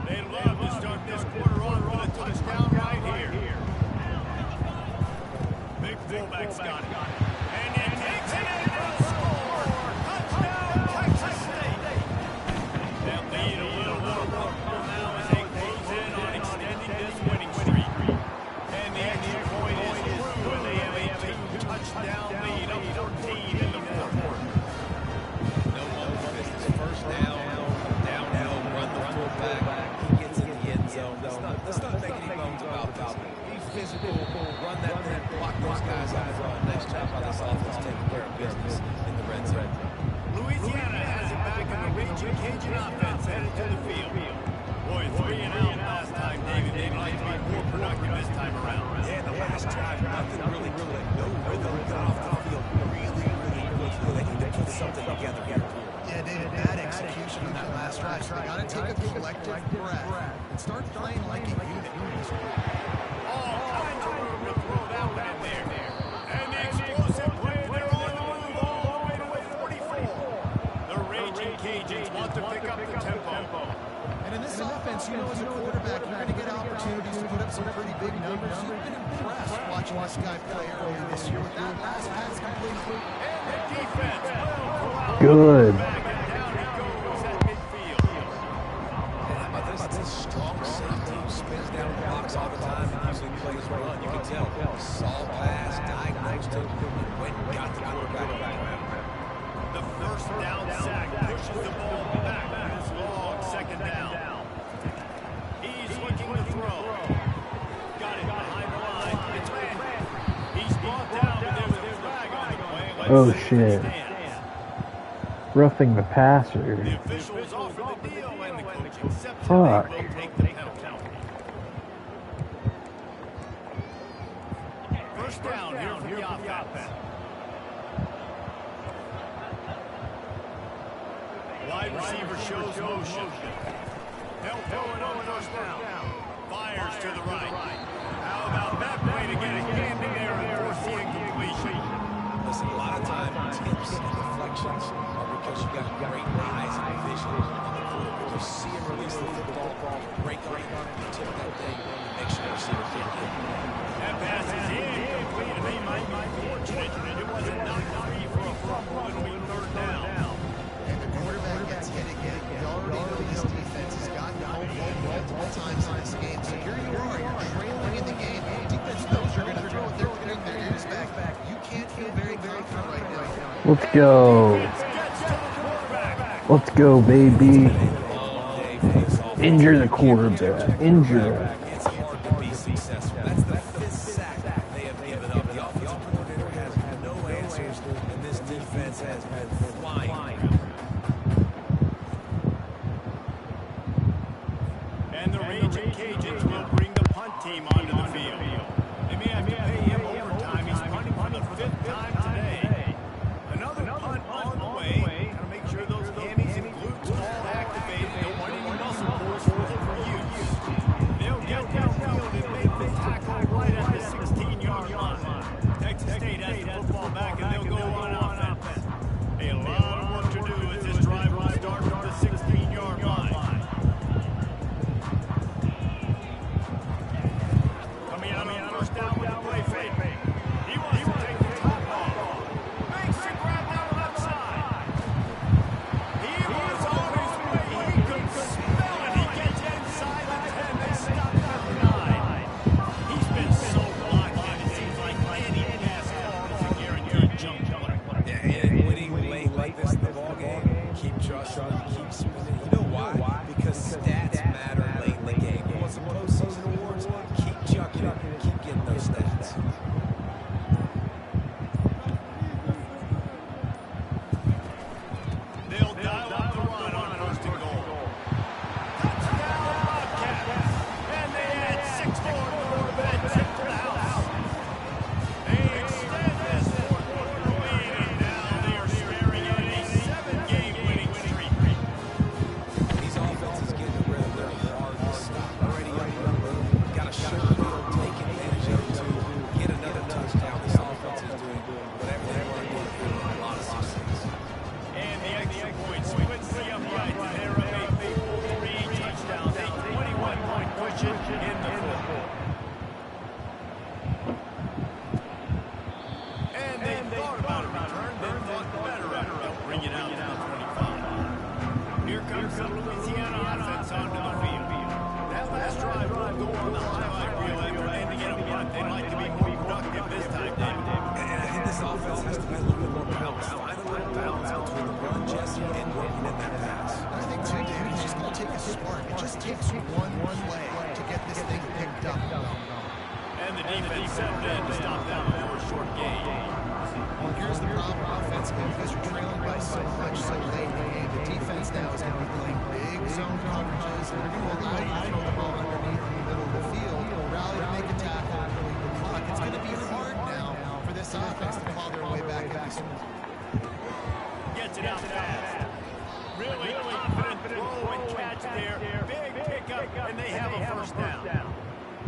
They love to start this quarter off with a touchdown right here. Big fullback's got it. And he takes it in for a score. Touchdown, Texas State. That lead a little more comfortable now as they close in on extending this winning streak. And the extra point is through, and they have a two-touchdown lead up 14 in the fourth quarter. No more business. First down, downhill, run the fullback. He gets in the end zone. Let's not make any bones about this. He's physical, run that thing, block those guys out front. Nice job by this offense taking care of business in the red zone. Louisiana has it back in the Raging Cajun offense headed to the field. Boy, 3 and out last time, David. They'd like to be more productive this time around. Yeah, the last drive, nothing really clicked. No rhythm. Got off the field really quickly. They need to put something together here. Yeah, David, bad execution on that last drive. So they got to take a collective breath and start playing like a unit. All kinds of room to throw that one in there. And the explosive play, they're on the move all the way to 44. The Raging Cajuns want to pick up the tempo. And in this offense, you know, as a quarterback, you're going to get opportunities to put up some pretty big numbers. You've been impressed watching this guy play earlier this year with that last pass completed. And the defense will go out. Good. Back and down he goes at midfield. And how about this strong safety who spins down the box all the time and usually plays run. You can tell. Saw pass, diagnosed it, and went and got the quarterback around. The first down sack pushes the ball back to his long second down. He's looking to throw. Got it behind the line. It's man. He's brought down, but there's a flag on the play. Oh, shit. Roughing the passer. The official is off for the deal, and the coach accepts Fuck. it. They will take the penalty. First down here for the offense. Wide receiver shows motion. They'll throw it on first down. Fires to the right. How about that play to get it handy there and force the incompletion? Listen, a lot of times tips and deflections are because you got great eyes and vision on the quarterback. You see him release the football, break on it, you tip that thing, and make sure the receiver can't get it. That pass is incomplete, and they might be fortunate. It was a knock-free for a fumble. It'll be third down. And the quarterback gets hit again. You already know this defense has gotten home multiple times in this game. So here you are, you're trailing in the game. The defense knows you're going to throw it. They're putting their ears back. You can't feel very confident right now. Let's go. Let's go, baby. Injure the quarterback. Injure him. It's hard to be successful. That's the fifth sack they have given up. The offensive coordinator has no answers, and this defense has been flying. And the Raging Cajuns will bring the punt team onto the field. They may have to pay him overtime. He's punting for the fifth time today. Another punt on the way. Gotta make sure those hammies and glutes all activated. Don't want any muscle pulls overused. They'll get downfield and make the tackle right at the 16-yard line. Texas State has the football back, and they'll go on offense. comes the Louisiana offense onto the field. That last drive will go on the highlight reel after ending in a punt. They'd like to be more productive this time, David. And I think this offense has to be a little bit more balanced. Find a little balance between the run, Jesse, and working in that pass. I think, too, David, it's just going to take a spark. It just takes one play to get this thing picked up. And the defense settled in to stop that before a short gain. Well, here's the problem offensively, because you're trailing by so much so late in the game. The defense now is going to be playing big zone coverages, and they're going to allow you to throw the ball underneath in the middle of the field, rally to make a tackle, and leave the clock. It's going to be hard now for this offense to claw their way back in this one. Gets it out fast. Really confident throw and catch there. Big pickup, and they have a first down.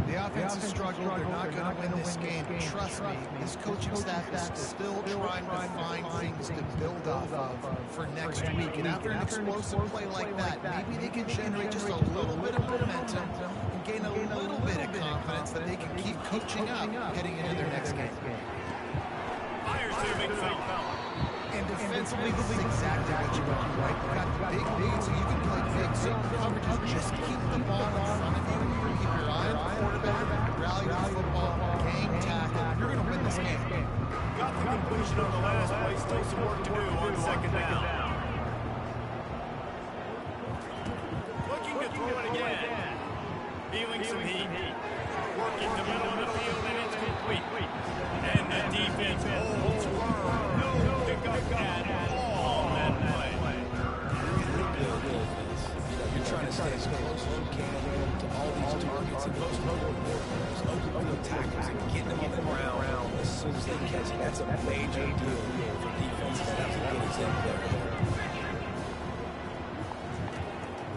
The offense has struggled. They're not going to win this game. Trust me, this coaching staff is still trying to find things to build off of for next week. And after an explosive play like that, maybe they can generate just a little bit of momentum and gain a little bit of confidence that they can keep coaching up heading into their next game. Fires to the big fella. And defensively, this is exactly what you want, right? You've got the big lead, so you can play big zone coverages. Just keep the ball in front of you. Keep your eye on the quarterback, rally to the football, gang tackle. You're going to win this game. Got the completion on the last play. Still some work to do on second down. Looking to throw it again. Feeling some heat. Working the middle of the field, and it's complete. And the defense holds firm. No pickup at all on that play. You're trying to stay as close as you can to all these targets, and most importantly, opening tackles and getting them on the ground as soon as they catch it. That's a major deal for defense. That's a good example there.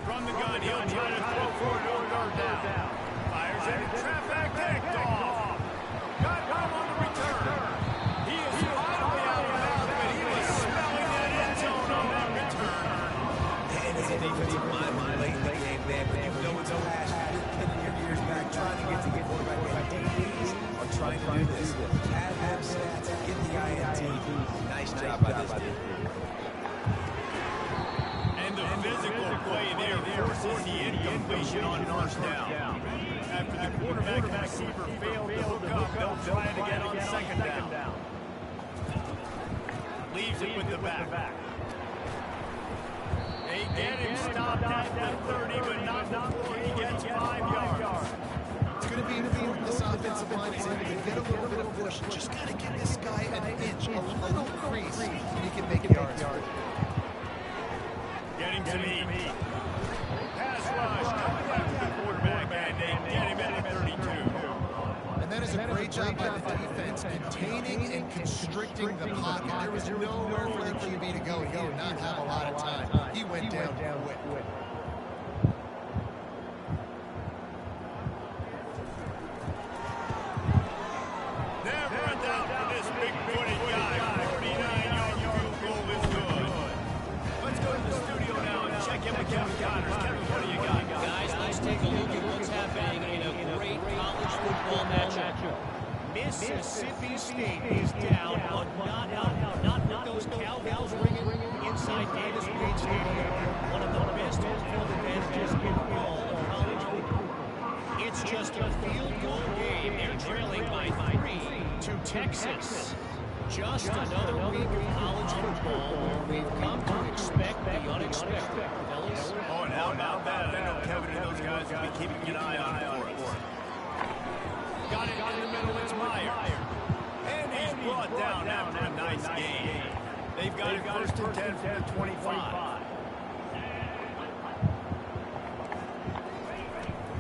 From the gun, he'll try to throw for it. No guard down. Fires in. Trap back, picked off. Got one on the return. He is finally out of bounds, but he was smelling that end zone on that return. And it's a defensive lineman late in the game, man, but you know it's a hash. You're pinning your ears back, trying to get to the quarterback. And DBs are trying to do this. Add them stats, get the INT. Nice job by this dude. And the physical play there forces the incompletion on first down. After the quarterback and receiver failed to hook up, they'll try it again on second down. Leaves it with the back. They get him stopped at the 30, but not before he gets 5 yards. It's going to be important this offensive line is able to get a little bit of push. Just got to give this guy an inch, a little crease, and he can make yards. Getting to me. Pass rush coming after the quarterback, and they get him at the 32. And that is a great job by the defense, containing and constricting the pocket. There was nowhere for the QB to go. He did not have a lot of time. He went down quick. Never in doubt for this big-footed guy. 49-yard field goal is good. Let's go to the studio now and check in with Kevin Connors. Kevin, what do you got? Guys, let's take a look at what's happening in a great college football matchup. Mississippi State is down, but not with those cowbells ringing inside Davis Wade Stadium. One of the best home-field advantages in all of college football. It's just a field goal game. They're trailing by 3 to Texas. Just another week of college football where we've come to expect the unexpected. Fellas? Oh, and how about that? I know Kevin and those guys will be keeping an eye on it for us. Got it in the middle, it's Meyer. And he's brought down after a nice game. They've got it first and 10 from the 25.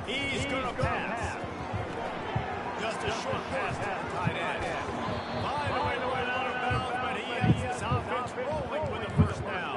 He's going to pass. Just a short pass to the tight end. Finally went out of bounds, but he has his offense rolling with a first down.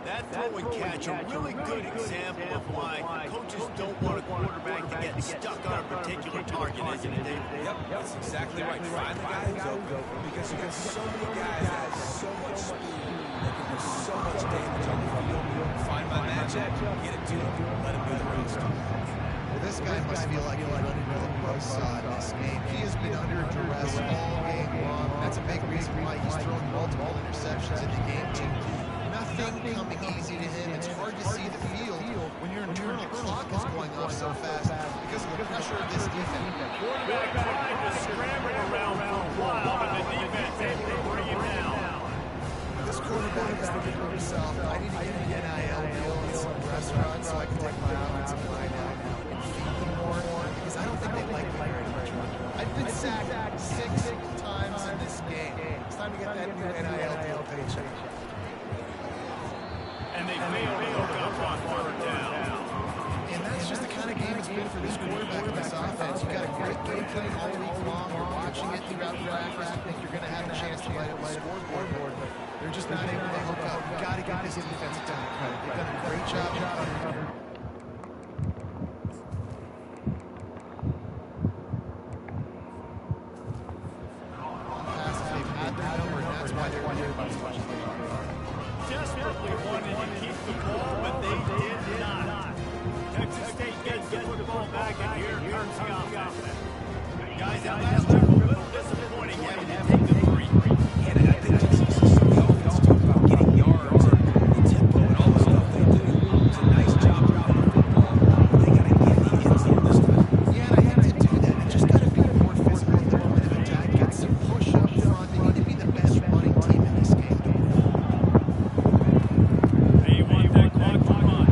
That throw and catch, a really good example of why coaches don't want a quarterback to get stuck on a particular target, isn't it, Dave? Yep, that's exactly right. Find the guy who's open, because you got so many guys that have so much speed that can do so much damage on the field. Find my matchup, get it to him, let him do the rest. Well, this guy must feel like he's running for the buzzsaw in this game. He has been under duress all game long. That's a big reason why he's thrown multiple interceptions in the game, too. Nothing nothing coming easy to him. It's hard to see the field when your internal clock is going off so fast because of the pressure of this defense. Quarterback tried to scramble around for a while, but the defense able to bring him down. This quarterback is thinking to himself, I need to get an NIL deal in some restaurant so I can take my offensive line out and feed them more because I don't think they like me very much. I've been sacked 6 times in this game. It's time to get that new NIL deal paycheck. And they failed to hook up on third down. And that's just the kind of game it's been for this quarterback and this offense. You've got a great game plan all week long. You're watching it throughout practice. You think you're going to have a chance to light up the scoreboard, but they're just not able to hook up. You've got to give this defense a ton of credit. They've done a great job of covering. Passes they've had their number, and that's why they're winning by as much as they are. Desperately wanted to keep the ball, but they did not. Texas State gets the football back, and here comes the offense. Guys, that last drive was a little disappointing having to take the 3. And I think just so the offense talk about getting yards and tempo and all the stuff they do. It's a nice job of running the football. They got to get the end zone this time. Yeah, and I hate to do that. It just got to be more physical at the moment of attack. Get some push up front. They need to be the best running team in this game. They want that clock to run.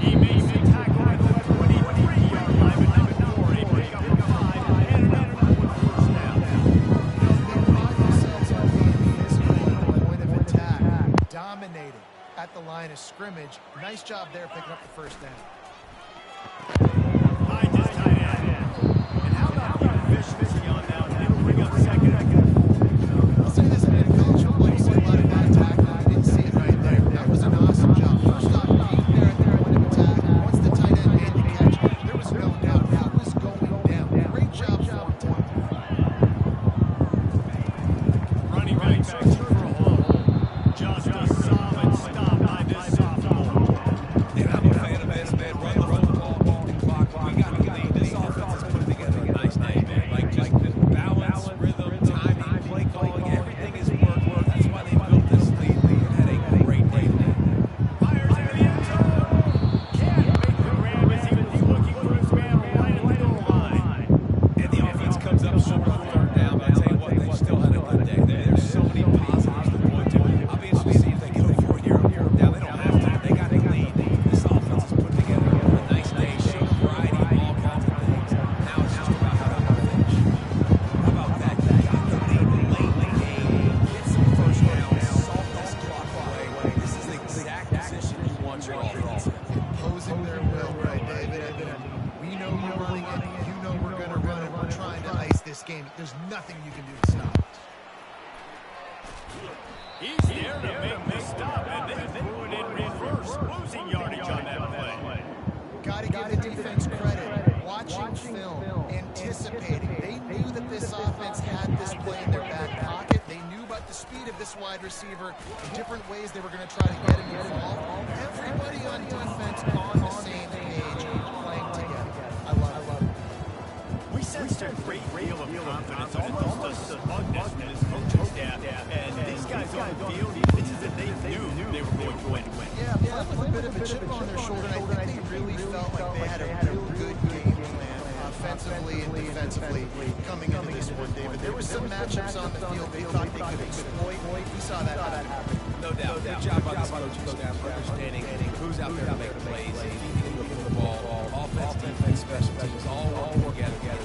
He makes the tackle at the 23-yard line, but number 4, he pick up a 5 and another one first down. They pride themselves on being physical at the point of attack, dominating at the line of scrimmage. Nice job there picking up the first down. Behind his tight end. And how about the efficiency on that one? He'll bring up second. I'll say this, man. College football, you see a lot of bad tackling. You didn't see it right there. That was an awesome job. First off, being there at the point of attack. Once the tight end made the catch, there was no doubt he was going down. Great job for him, Tom. Running back searching for a hole. Just a solid stop by this sophomore. And I'm a fan of this, man. Run the ball, walk the clock. We got to lead. This offense is putting together a nice day, man. Like just the balance, rhythm, timing, play calling, everything is work. That's why they built this lead. They had a great day today. Fires into the end zone. Can't make the grab as he was looking for his man right at the goal line. And the offense comes up short on third down, but I tell you what, they still had a good day. There's so many positives to point to. I'll be interested to see if they go for it here on fourth down. They don't have to. They got the lead. This offense is putting together a nice day, showing variety, all kinds of things. Now it's just about how they're going to finish. How about that? They got the lead late in the game. Get some first downs. Salt this clock away. This is the exact position you want your offense in. Imposing their will, right, David? We know we're running it. You know we're going to run it. We're trying to ice this game. There's nothing you can do to stop us. He's there to make the stop, and they threw it in reverse, losing yardage on that play. Got to give the defense credit. Watching film, anticipating. They knew that this offense had this play in their back pocket. They knew about the speed of this wide receiver and different ways they were going to try to get him involved. Everybody on defense on the same page, playing together. I love it. We sensed a great deal of confidence, almost a smugness from his coaching staff. And these guys on the field, this is that they knew they were going to win. Yeah, playing with a bit of a chip on their shoulder. I think they really felt like they had a real good game plan, offensively and defensively, coming into this one, David. There were some matchups on the field they thought they could exploit. We saw that happen. No doubt. Good job by this coaching staff for understanding who's out there to make plays, feeding the ball, offense, defense, special teams, all work together.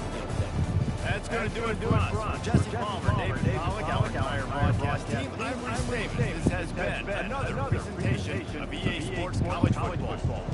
That's going to do it for us. Jesse Palmer, David Pollock, our entire broadcast team. I'm Bruce Davis. This has been another presentation of EA Sports College Football.